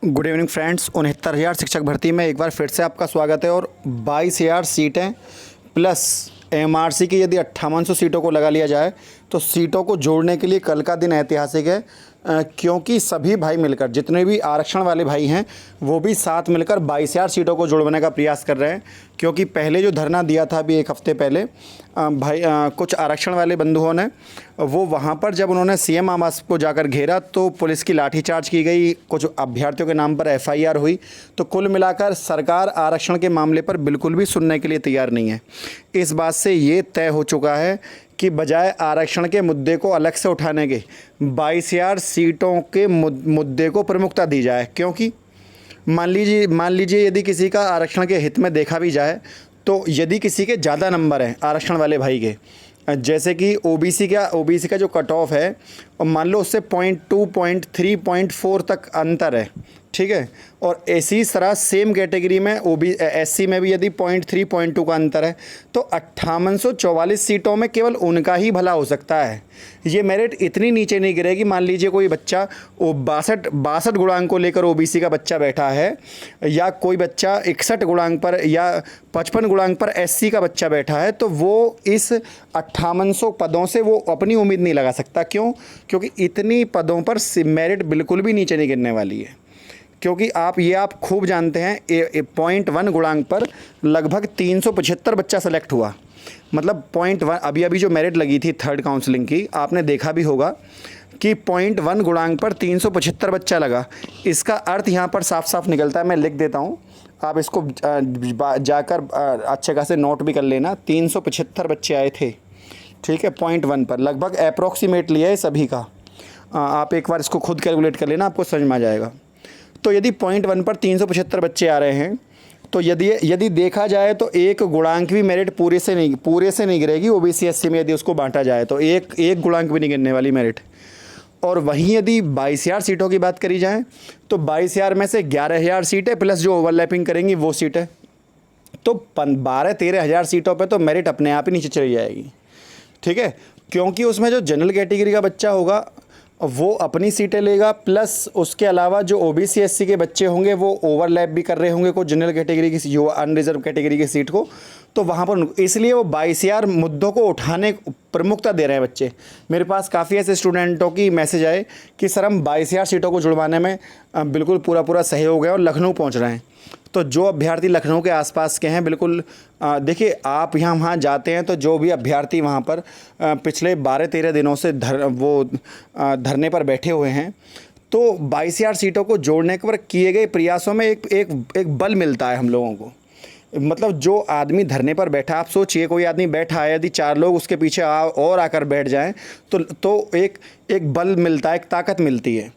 Good evening friends. 69,000 शिक्षक भर्ती में एक बार फिर से आपका स्वागत है। और 22,000 सीटें प्लस एमआरसी की यदि 5800 सीटों को लगा लिया जाए तो सीटों को जोड़ने के लिए कल का दिन ऐतिहासिक है, क्योंकि सभी भाई मिलकर, जितने भी आरक्षण वाले भाई हैं वो भी साथ मिलकर 22,000 सीटों को जोड़ने का प्रयास कर रहे हैं। क्योंकि पहले जो धरना दिया था अभी एक हफ्ते पहले कुछ आरक्षण वाले बंधुओं ने, वो वहाँ पर जब उन्होंने सीएम आवास को जाकर घेरा तो पुलिस की लाठीचार्ज की गई, कुछ अभ्यर्थियों के नाम पर एफआईआर हुई। तो कुल मिलाकर सरकार आरक्षण के मामले पर बिल्कुल भी सुनने के लिए तैयार नहीं है। इस बात से ये तय हो चुका है कि बजाय आरक्षण के मुद्दे को अलग से उठाने के 22,000 सीटों के मुद्दे को प्रमुखता दी जाए। क्योंकि मान लीजिए यदि किसी का आरक्षण के हित में देखा भी जाए तो यदि किसी के ज़्यादा नंबर हैं आरक्षण वाले भाई के, जैसे कि ओबीसी का जो कट ऑफ है और मान लो उससे 0.2, 0.3, 0.4 तक अंतर है, ठीक है। और इसी तरह सेम कैटेगरी में एससी में भी यदि 0.3, 0.2 का अंतर है तो 5844 सीटों में केवल उनका ही भला हो सकता है। ये मेरिट इतनी नीचे नहीं गिरेगी। मान लीजिए कोई बच्चा 62 गुणांक को लेकर ओबीसी का बच्चा बैठा है, या कोई बच्चा 61 गुणांक पर या 55 गुणांक पर एससी का बच्चा बैठा है, तो वो इस 5800 पदों से वो अपनी उम्मीद नहीं लगा सकता। क्यों? क्योंकि इतनी पदों पर मेरिट बिल्कुल भी नीचे नहीं गिरने वाली है। क्योंकि आप खूब जानते हैं 0.1 गुणांक पर लगभग 375 बच्चा सेलेक्ट हुआ। मतलब 0.1 अभी जो मेरिट लगी थी थर्ड काउंसलिंग की, आपने देखा भी होगा कि 0.1 गुणांक पर 375 बच्चा लगा। इसका अर्थ यहाँ पर साफ साफ निकलता है, मैं लिख देता हूँ, आप इसको जाकर अच्छे खासे नोट भी कर लेना। 375 बच्चे आए थे, ठीक है, 0.1 पर। लगभग अप्रोक्सीमेटली है सभी का। आप एक बार इसको खुद कैलकुलेट कर लेना, आपको समझ में आ जाएगा। तो यदि 0.1 पर 375 बच्चे आ रहे हैं तो यदि देखा जाए तो एक गुणांक भी मेरिट पूरे से नहीं गिरेगी। ओबीसी एससी में यदि उसको बांटा जाए तो एक गुणांक भी नहीं गिरने वाली मेरिट। और वहीं यदि 22,000 सीटों की बात करी जाए तो 22,000 में से 11,000 सीटें प्लस जो ओवरलैपिंग करेंगी वो सीटें, तो 12-13,000 सीटों पे तो मेरिट अपने आप ही नीचे चली जाएगी, ठीक है। क्योंकि उसमें जो जनरल कैटेगरी का बच्चा होगा वो अपनी सीटें लेगा, प्लस उसके अलावा जो ओबीसी एससी के बच्चे होंगे वो ओवरलैप भी कर रहे होंगे कुछ जनरल कैटेगरी की, जो अनरिजर्व कैटेगरी की सीट को। तो वहाँ पर इसलिए वो 22,000 मुद्दों को उठाने प्रमुखता दे रहे हैं बच्चे। मेरे पास काफ़ी ऐसे स्टूडेंटों की मैसेज आए कि सर हम 22,000 सीटों को जुड़वाने में बिल्कुल पूरा सहयोग है और लखनऊ पहुँच रहे हैं। तो जो अभ्यर्थी लखनऊ के आसपास के हैं, बिल्कुल देखिए, आप वहाँ जाते हैं तो जो भी अभ्यर्थी वहाँ पर पिछले 12-13 दिनों से धरने पर बैठे हुए हैं, तो 22,000 सीटों को जोड़ने पर किए गए प्रयासों में एक बल मिलता है हम लोगों को। मतलब जो आदमी धरने पर बैठा, आप सोचिए कोई आदमी बैठा है, यदि 4 लोग उसके पीछे और आकर बैठ जाएं तो एक बल मिलता है, एक ताकत मिलती है।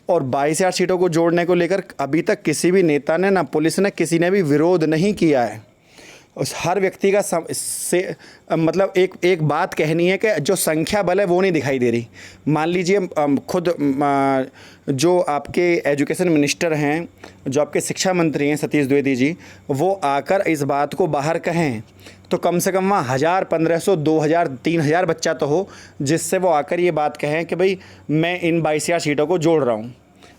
और 22,000 सीटों को जोड़ने को लेकर अभी तक किसी भी नेता ने, ना पुलिस ने, किसी ने भी विरोध नहीं किया है। उस हर व्यक्ति का मतलब एक बात कहनी है कि जो संख्या बल है वो नहीं दिखाई दे रही। मान लीजिए खुद जो आपके एजुकेशन मिनिस्टर हैं, जो आपके शिक्षा मंत्री हैं सतीश द्विवेदी जी, वो आकर इस बात को बाहर कहें तो कम से कम वहाँ 1,000, 1,500, 2,000, 3,000 बच्चा तो हो जिससे वो आकर ये बात कहें कि भाई मैं इन 22,000 सीटों को जोड़ रहा हूँ,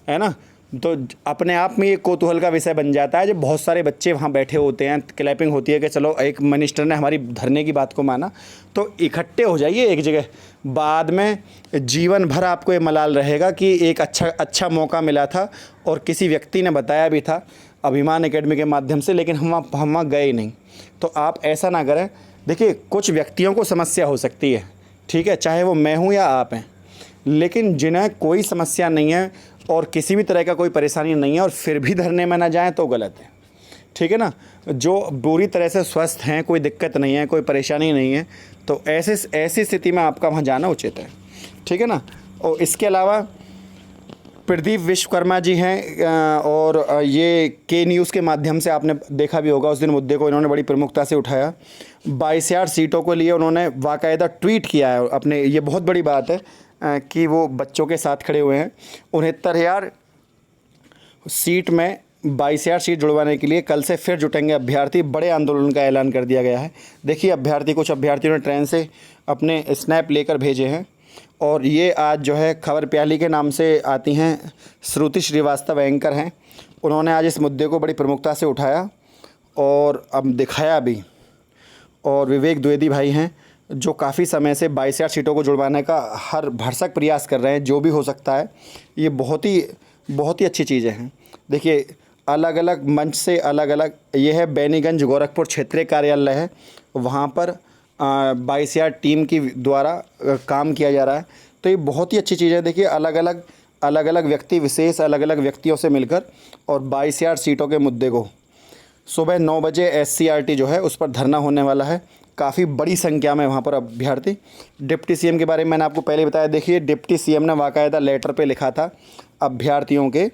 है ना। तो अपने आप में ये कौतूहल का विषय बन जाता है जब बहुत सारे बच्चे वहाँ बैठे होते हैं, क्लैपिंग होती है कि चलो एक मिनिस्टर ने हमारी धरने की बात को माना। तो इकट्ठे हो जाइए एक जगह, बाद में जीवन भर आपको ये मलाल रहेगा कि एक अच्छा मौका मिला था और किसी व्यक्ति ने बताया भी था अभिमान एकेडमी के माध्यम से, लेकिन हम वहाँ गए नहीं। तो आप ऐसा ना करें। देखिए, कुछ व्यक्तियों को समस्या हो सकती है, ठीक है, चाहे वो मैं हूँ या आप हैं, लेकिन जिन्हें कोई समस्या नहीं है और किसी भी तरह का कोई परेशानी नहीं है और फिर भी धरने में ना जाएं तो गलत है, ठीक है ना। जो पूरी तरह से स्वस्थ हैं, कोई दिक्कत नहीं है, कोई परेशानी नहीं है, तो ऐसी स्थिति में आपका वहाँ जाना उचित है, ठीक है ना। और इसके अलावा प्रदीप विश्वकर्मा जी हैं, और ये के न्यूज़ के माध्यम से आपने देखा भी होगा, उस दिन मुद्दे को इन्होंने बड़ी प्रमुखता से उठाया। 22,000 सीटों को लिए उन्होंने बाकायदा ट्वीट किया है अपने, ये बहुत बड़ी बात है कि वो बच्चों के साथ खड़े हुए हैं। 69,000 सीट में 22,000 सीट जुड़वाने के लिए कल से फिर जुटेंगे अभ्यर्थी। बड़े आंदोलन का ऐलान कर दिया गया है। देखिए, कुछ अभ्यर्थियों ने ट्रेन से अपने स्नैप लेकर भेजे हैं और ये आज जो है खबर प्याली के नाम से आती हैं, श्रुति श्रीवास्तव एंकर हैं। उन्होंने आज इस मुद्दे को बड़ी प्रमुखता से उठाया और अब दिखाया भी। और विवेक द्विवेदी भाई हैं जो काफ़ी समय से 22,000 सीटों को जुड़वाने का हर भरसक प्रयास कर रहे हैं। जो भी हो सकता है, ये बहुत ही अच्छी चीज़ें हैं। देखिए, अलग अलग मंच से अलग अलग, ये है बैनीगंज गोरखपुर क्षेत्रीय कार्यालय है, वहाँ पर 22,000 टीम की द्वारा काम किया जा रहा है। तो ये बहुत ही अच्छी चीज़ है। देखिए, अलग अलग व्यक्ति विशेष अलग अलग व्यक्तियों से मिलकर और 22,000 सीटों के मुद्दे को सुबह 9 बजे SCRT जो है उस पर धरना होने वाला है। काफ़ी बड़ी संख्या में वहाँ पर अभ्यर्थी। डिप्टी CM के बारे में मैंने आपको पहले बताया। देखिए, डिप्टी CM ने बाकायदा लेटर पे लिखा था अभ्यर्थियों के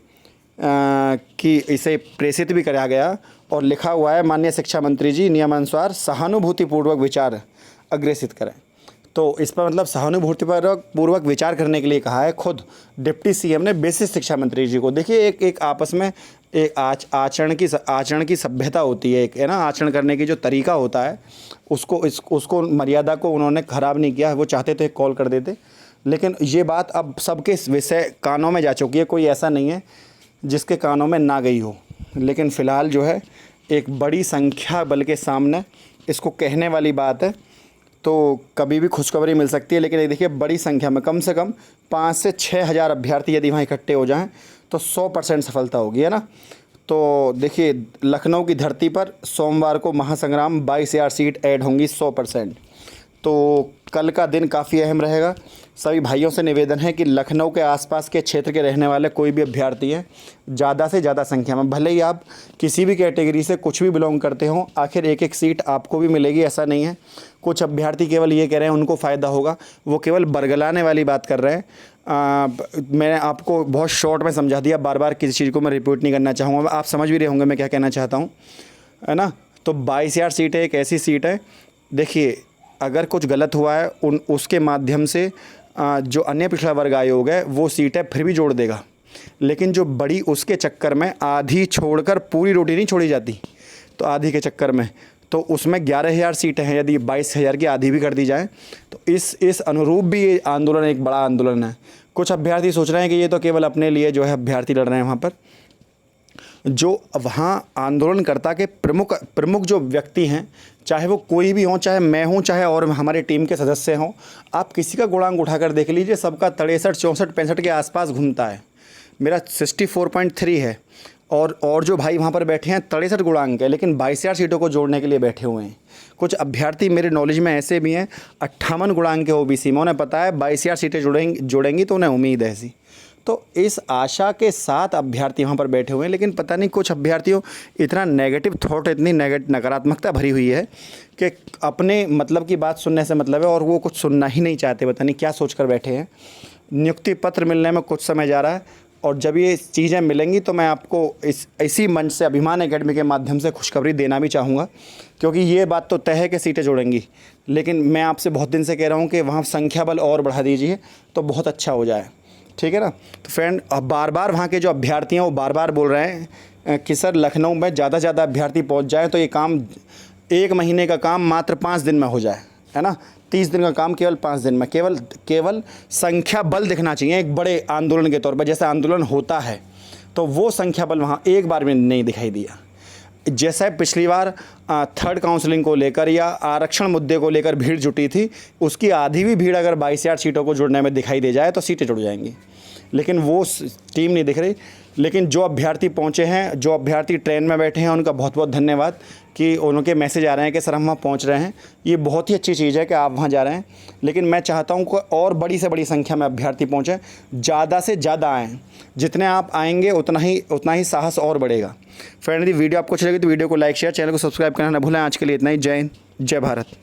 कि इसे प्रेषित भी कराया गया और लिखा हुआ है, माननीय शिक्षा मंत्री जी नियमानुसार सहानुभूतिपूर्वक विचार अग्रेसित करें। तो इस पर मतलब सहानुभूतिपूर्वक विचार करने के लिए कहा है खुद डिप्टी CM ने बेसिक शिक्षा मंत्री जी को। देखिए, एक आपस में एक आचरण की सभ्यता होती है, एक है ना, आचरण करने की जो तरीका होता है उसको मर्यादा को उन्होंने ख़राब नहीं किया। वो चाहते तो एक कॉल कर देते, लेकिन ये बात अब सबके विषय कानों में जा चुकी है। कोई ऐसा नहीं है जिसके कानों में ना गई हो, लेकिन फ़िलहाल जो है एक बड़ी संख्या बल के सामने इसको कहने वाली बात है। तो कभी भी खुशखबरी मिल सकती है, लेकिन ये देखिए, बड़ी संख्या में कम से कम 5 से 6 हज़ार अभ्यर्थी यदि वहाँ इकट्ठे हो जाएं तो 100% सफलता होगी, है ना। तो देखिए, लखनऊ की धरती पर सोमवार को महासंग्राम 22,000 सीट ऐड होंगी 100%। तो कल का दिन काफ़ी अहम रहेगा। सभी भाइयों से निवेदन है कि लखनऊ के आसपास के क्षेत्र के रहने वाले कोई भी अभ्यर्थी हैं, ज़्यादा से ज़्यादा संख्या में, भले ही आप किसी भी कैटेगरी से कुछ भी बिलोंग करते हो, आखिर एक सीट आपको भी मिलेगी, ऐसा नहीं है। कुछ अभ्यर्थी केवल ये कह रहे हैं उनको फ़ायदा होगा, वो केवल बरगलाने वाली बात कर रहे हैं। मैंने आपको बहुत शॉर्ट में समझा दिया, बार बार किसी चीज़ को मैं रिपीट नहीं करना चाहूँगा। आप समझ भी रहे होंगे मैं क्या कहना चाहता हूँ, है ना। तो 22,000 सीटें एक ऐसी सीट है, देखिए, अगर कुछ गलत हुआ है उसके माध्यम से जो अन्य पिछड़ा वर्ग आयोग है वो सीटें फिर भी जोड़ देगा, लेकिन जो बड़ी उसके चक्कर में आधी छोड़कर पूरी रोटी नहीं छोड़ी जाती। तो आधी के चक्कर में तो उसमें 11,000 सीटें हैं, यदि 22,000 की आधी भी कर दी जाए तो इस अनुरूप भी ये आंदोलन एक बड़ा आंदोलन है। कुछ अभ्यर्थी सोच रहे हैं कि ये तो केवल अपने लिए जो है अभ्यर्थी लड़ रहे हैं। वहाँ पर जो वहाँ आंदोलनकर्ता के प्रमुख जो व्यक्ति हैं, चाहे वो कोई भी हों, चाहे मैं हूँ, चाहे और हमारे टीम के सदस्य हों, आप किसी का गुणांक उठाकर देख लीजिए, सबका 63, 64, 65 के आसपास घूमता है। मेरा 64.3 है और जो भाई वहाँ पर बैठे हैं 63 गुणांक है, लेकिन 22,000 सीटों को जोड़ने के लिए बैठे हुए हैं। कुछ अभ्यर्थी मेरे नॉलेज में ऐसे भी हैं 58 गुणांक के OBC में, उन्हें पता है 22,000 सीटें जोड़ेंगी तो उन्हें उम्मीद है ऐसी। तो इस आशा के साथ अभ्यर्थी वहाँ पर बैठे हुए हैं, लेकिन पता नहीं कुछ अभ्यर्थियों इतना नेगेटिव थॉट, इतनी नकारात्मकता भरी हुई है कि अपने मतलब की बात सुनने से मतलब है और वो कुछ सुनना ही नहीं चाहते। पता नहीं क्या सोचकर बैठे हैं। नियुक्ति पत्र मिलने में कुछ समय जा रहा है और जब ये चीज़ें मिलेंगी तो मैं आपको इसी मंच से अभिमान एकेडमी के माध्यम से खुशखबरी देना भी चाहूँगा, क्योंकि ये बात तो तय है कि सीटें जोड़ेंगी, लेकिन मैं आपसे बहुत दिन से कह रहा हूँ कि वहाँ संख्या बल और बढ़ा दीजिए तो बहुत अच्छा हो जाए, ठीक है ना। तो फ्रेंड, अब बार बार वहाँ के जो अभ्यर्थी हैं वो बार बार बोल रहे हैं कि सर लखनऊ में ज़्यादा से ज़्यादा अभ्यर्थी पहुँच जाए तो ये काम 1 महीने का काम मात्र 5 दिन में हो जाए, है ना। 30 दिन का काम केवल 5 दिन में। केवल संख्या बल दिखना चाहिए एक बड़े आंदोलन के तौर पर, जैसे आंदोलन होता है, तो वो संख्या बल वहाँ एक बार में नहीं दिखाई दिया। जैसे पिछली बार थर्ड काउंसलिंग को लेकर या आरक्षण मुद्दे को लेकर भीड़ जुटी थी, उसकी आधी भी भीड़ अगर 22,000 सीटों को जुड़ने में दिखाई दे जाए तो सीटें जुड़ जाएंगी, लेकिन वो टीम नहीं दिख रही। लेकिन जो अभ्यर्थी पहुँचे हैं, जो अभ्यर्थी ट्रेन में बैठे हैं, उनका बहुत बहुत धन्यवाद कि उनके मैसेज आ रहे हैं कि सर हम वहाँ पहुँच रहे हैं। ये बहुत ही अच्छी चीज़ है कि आप वहाँ जा रहे हैं, लेकिन मैं चाहता हूँ कि और बड़ी से बड़ी संख्या में अभ्यर्थी पहुँचें, ज़्यादा से ज़्यादा आएँ। जितने आप आएंगे उतना ही साहस और बढ़ेगा। फ्रेंड, यदि वीडियो आपको अच्छी लगी तो वीडियो को लाइक, शेयर, चैनल को सब्सक्राइब करना ना भूलें। आज के लिए इतना ही। जय हिंद, जय भारत।